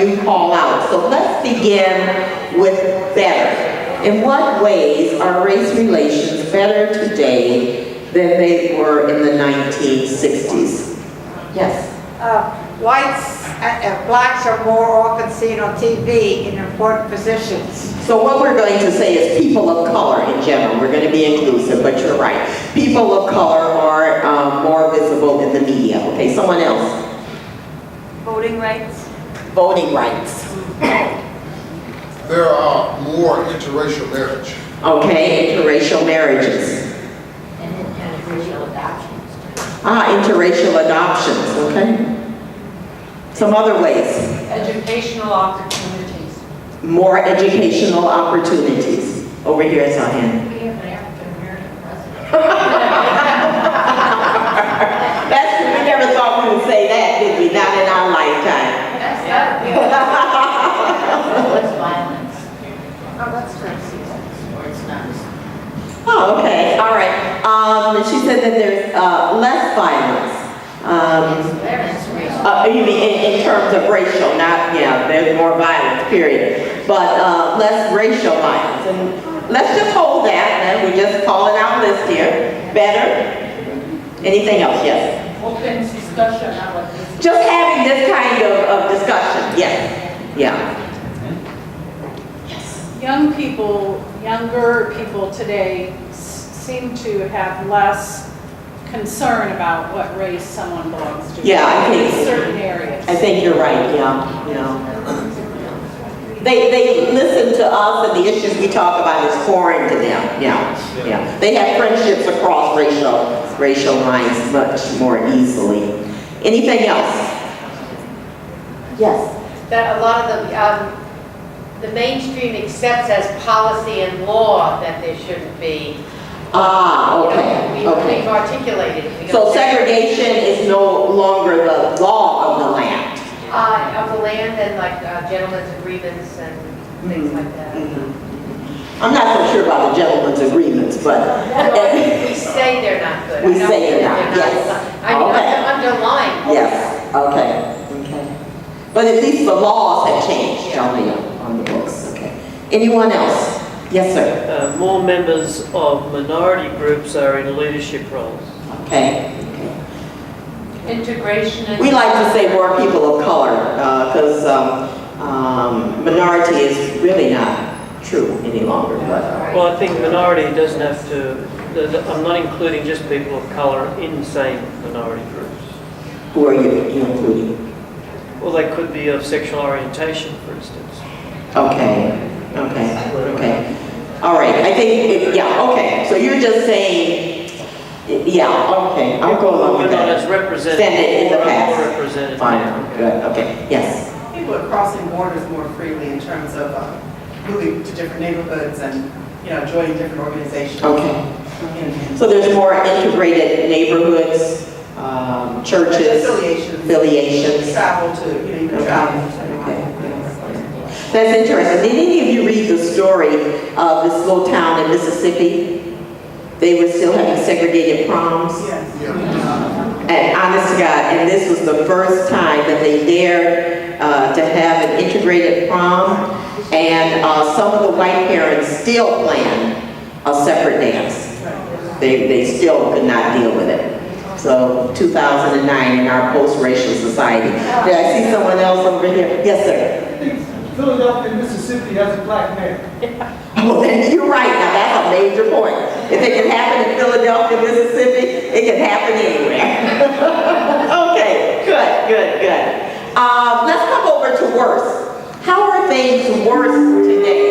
you call out. So let's begin with better. In what ways are race relations better today than they were in the 1960s? Yes? Blacks are more often seen on TV in important positions. So what we're going to say is people of color in general. We're going to be inclusive, but you're right. People of color are more visible in the media. Okay, someone else? Voting rights. Voting rights. There are more interracial marriage. Okay, interracial marriages. And interracial adoptions. Interracial adoptions, okay. Some other ways. Educational opportunities. More educational opportunities. Over here is our hand. We have an African American president. That's, we never thought we would say that, did we? Not in our lifetime. That's gotta be. Less violence. Oh, that's true. Or it's not. Oh, okay, all right. She said that there's less violence. You mean in terms of racial, not, yeah, there's more violence, period. But less racial violence. And let's just hold that, and we just call it our list here. Better? Anything else? Yes? Open discussion about this. Just having this kind of discussion, yes. Yeah. Yes. Young people, younger people today seem to have less concern about what race someone belongs to. Yeah, I think in certain areas. I think you're right, yeah. They listen to us and the issues we talk about is foreign to them, yeah. They have friendships across racial lines much more easily. Anything else? Yes. That a lot of the mainstream accepts as policy and law that there shouldn't be. Okay. We've articulated it. So segregation is no longer the law of the land. Of the land and like gentlemen's agreements and things like that. I'm not so sure about the gentleman's agreements, but We say they're not good. We say they're not, yes. I mean, Okay. underlying. yes, okay. But at least the laws have changed on the books. Okay. Anyone else? Yes, sir. More members of minority groups are in leadership roles. Okay. Integration and We like to say more people of color because minority is really not true any longer. But Well, I think minority doesn't have to, I'm not including just people of color in saying minority groups. who are you including? Well, they could be of sexual orientation, for instance. Okay. All right. I think, okay. So you're just saying, okay. I'll go along with We're not that. as represented. Send it in the or past. more represented. Fine. Good. Okay. Yes. People are crossing borders more freely in terms of moving to different neighborhoods and, joining different organizations. Okay. So there's more integrated neighborhoods, churches, affiliations. Travel to, you can travel. Okay. That's interesting. Did any of you read the story of this little town in Mississippi? They were still having segregated proms. Yes. And honest to God, and this was the first time that they dared to have an integrated prom, and some of the white parents still planned a separate dance. They still could not deal with it. So 2009 in our post-racial society. Did I see someone else over here? Yes, sir. Philadelphia, Mississippi has a black mayor. Well, then you're right. Now that's a major point. If it can happen in Philadelphia, Mississippi, it can happen anywhere. Okay, good. Let's come over to worse. How are things worse today?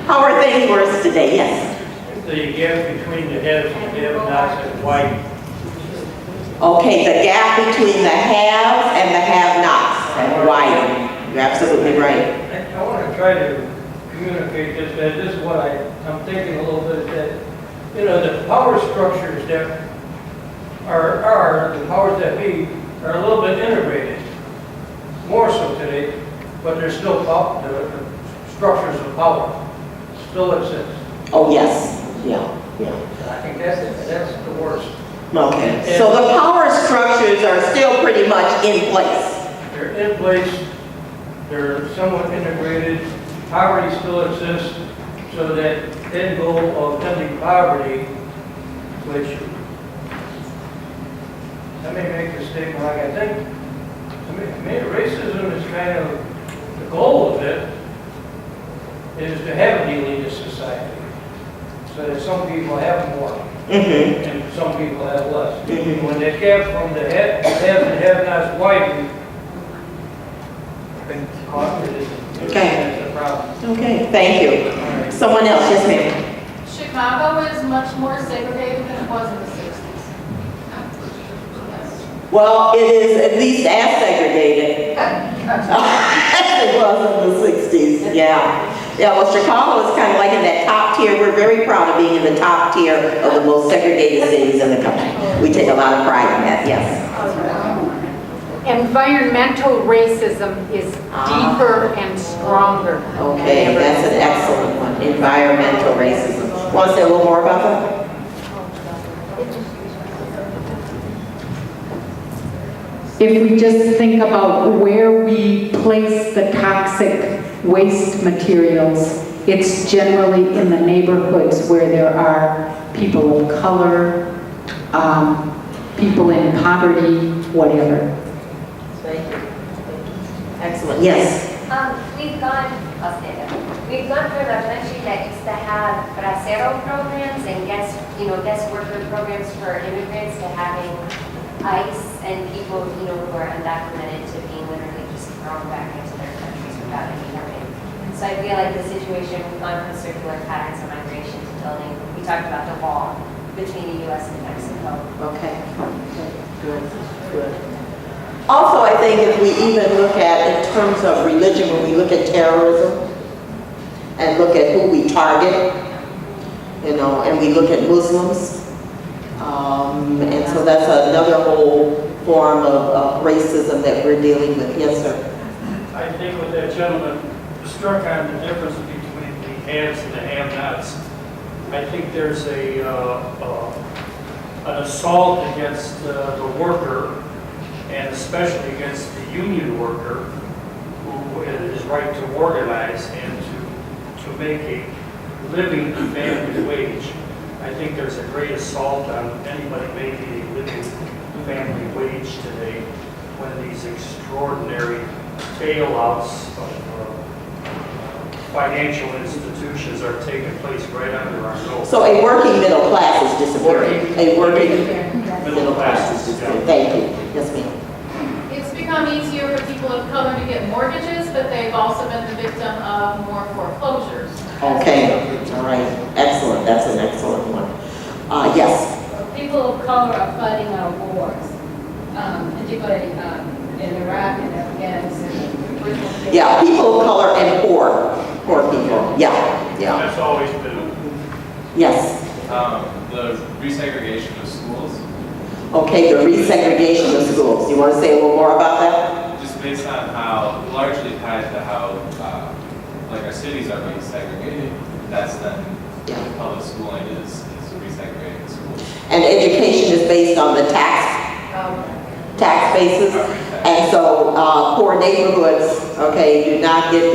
How are things worse today? Yes. The gap between the haves and have-nots is wide. Okay, the gap between the haves and the have-nots has widened. You're absolutely right. I want to try to communicate this, that this is what I'm thinking a little bit, that, the power structures that are the powers that be are a little bit integrated, more so today, but there's still the structures of power still exist. Oh, yes. Yeah. I think that's the worst. Okay. So the power in place. They're in place, they're somewhat integrated, poverty still exists, so that end goal of ending poverty, which, let me make the statement like I think, to me, racism is kind of, the goal of it is to have an elitist society, so that some people have more, and some people have less. When the gap from the haves and have-nots widen, Okay. that's a problem. Okay, thank you. Someone else, yes ma'am. Chicago is much more segregated than it was in the 60s. Well, it is at least as segregated as it was in the 60s, yeah. Yeah, well, Chicago is kind of like in that top tier. We're very proud of being in the top tier of the most segregated cities in the country. We take a lot of pride in that, yes. Environmental racism is deeper and stronger. Okay, that's an excellent one, environmental racism. Want to say a little more about that? If we just think about where we place the toxic waste materials, it's generally in the neighborhoods where there are people of color, people in poverty, whatever. Thank you. Excellent, yes. We've gone through a country that used to have bracero programs and guest worker programs for immigrants to having ICE and people, who are undocumented to being literally just thrown back into their countries without any warning. So I feel like the situation, we've gone from circular patterns of migration to building, we talked about the wall between the U.S. and Mexico. Okay, good, good. Also, I think if we even look at, in terms of religion, when we look at terrorism and look at who we target, and we look at Muslims, and so that's another whole form of racism that we're dealing with. Yes, sir. I think what that gentleman struck on the difference between the haves and the have-nots. I think there's an assault against the worker, and especially against the union worker, who is right to organize and to make a living family wage. I think there's a great assault on anybody making a living family wage today when these extraordinary bailouts of financial institutions are taking place right under our nose. So a working middle class is disappearing. A working middle class is disappearing. Thank you. Yes, ma'am. It's become easier for people of color to get mortgages, but they've also been the victim of more foreclosures. Okay, all right, excellent, that's an excellent one. Yes. People of color are fighting our wars, particularly in Iraq and Afghanistan. Yeah, people of color and poor people, yeah. That's always been. Yes. The resegregation of schools. Okay, the resegregation of schools. You want to say a little more about that? Just based on how, largely tied to how, our cities are being segregated, that's then public schooling is resegregating schools. And education is based on the tax basis. And so poor neighborhoods, do not get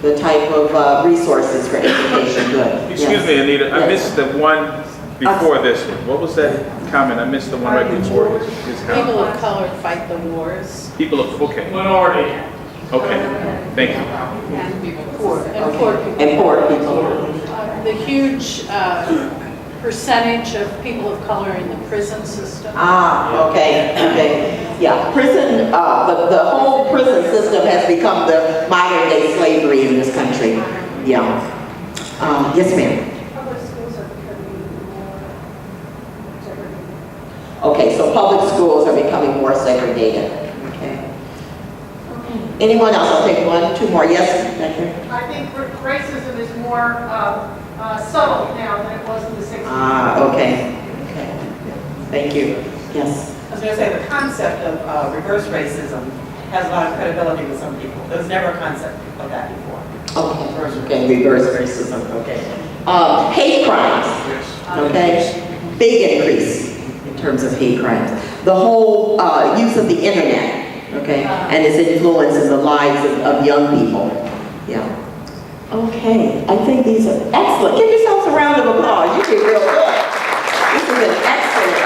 the type of resources for education. Good. Excuse me, Anita, I missed the one before this one. What was that comment? I missed the one right before his comment. People of color fight the wars. People of, okay. Minority. Okay, thank you. And poor people. And poor people. The huge percentage of people of color in the prison system. Okay. Yeah, prison, the whole prison system has become the modern day slavery in this country. Yeah. Yes, ma'am. Public schools are becoming more segregated. Okay, so public schools are becoming more segregated. Okay. Anyone else? I'll take one, two more. Yes, back here. I think racism is more subtle now than it was in the 60s. Okay. Thank you. Yes. I was going to say, the concept of reverse racism has a lot of credibility with some people. There was never a concept of that before. Okay, reverse racism, okay. Hate crimes, big increase in terms of hate crimes. The whole use of the internet Okay, and its influence in the lives of young people. Yeah. Okay, I think these are excellent. Give yourselves a round of applause. You did real good. This is an excellent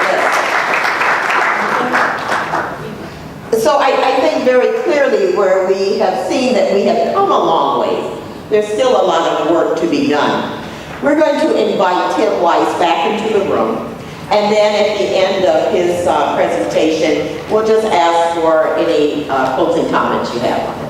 list. So I think very clearly where we have seen that we have come a long way. There's still a lot of work to be done. We're going to invite Tim Weiss back into the room. And then at the end of his presentation, we'll just ask for any closing comments you have.